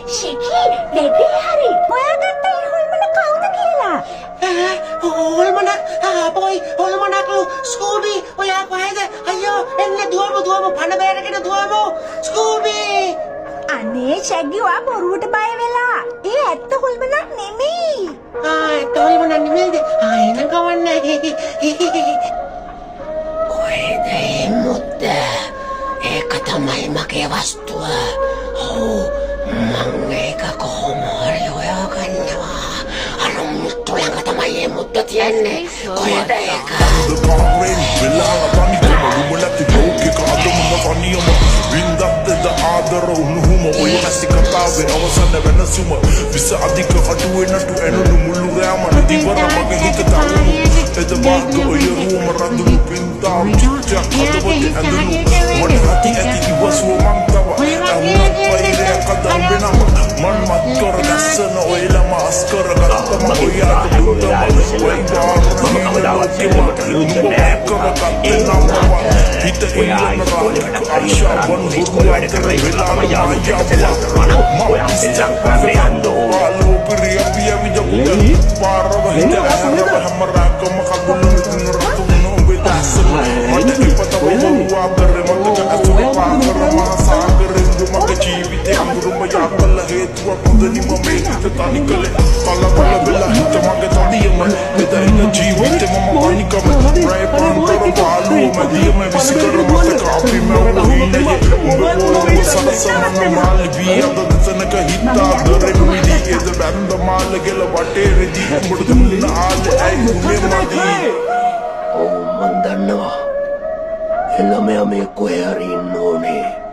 ශිකි දෙදේ හරි ඔයාගත්ත ඒ හොල්මන කවුද කියලා හොල්මනක් පොයි හොල්මනක්ලු ස්කූබි ඔයා කොහෙද අයියෝ එන්න දුවමු පණ බෑරගෙන දුවමු ස්කූබි අනේ ශැගි ඔයා බොරුවට බය වෙලා ඒ ඇත්ත හොල්මනක් නෙමෙයි ඇත්ත හොල්මනක් නෙමෙයිද එනම් කවන්නේ කොහෙද මුද්ද ඒක තමයි මගේ වස්තුව මං ඒක කොහොම හරි හොයාගන්නවා අර මුත්තු ළඟ තමයි මේ මුද්ද තියෙන්නේ කොහෙද ඒක ආදර උණුහුම ඔය නැති කතාවේ අවසන වෙනසුම විස අධික අඩුවේ නටු එනුණු මුළු රෑම දිවර මගේ හිත තාවුණු එද වාග ඔය රූම රඳුණු පින්තාව චිත්තයක් හදවත ඇඳුණු මට හති ඇති ඉවසුව මං තව ඇහුණත් පයිරේ කදම් වෙනම මන් මත් කර ගැස්සන ඔය ළම අස්කර ගත්තම ඔය අත දුන්නම ඔය බාර ලෝකෙම නුඹ කර ගත්තේ නම හිත එන්න රාජික ආශා වන් හුරුවට Sama mal via da tsanaka hitta dore midi ed band mal gel wate redi mudum naal ay ne madi මන් දන්නවා එළමයා මේ කොහේ හරි ඉන්න ඕනේ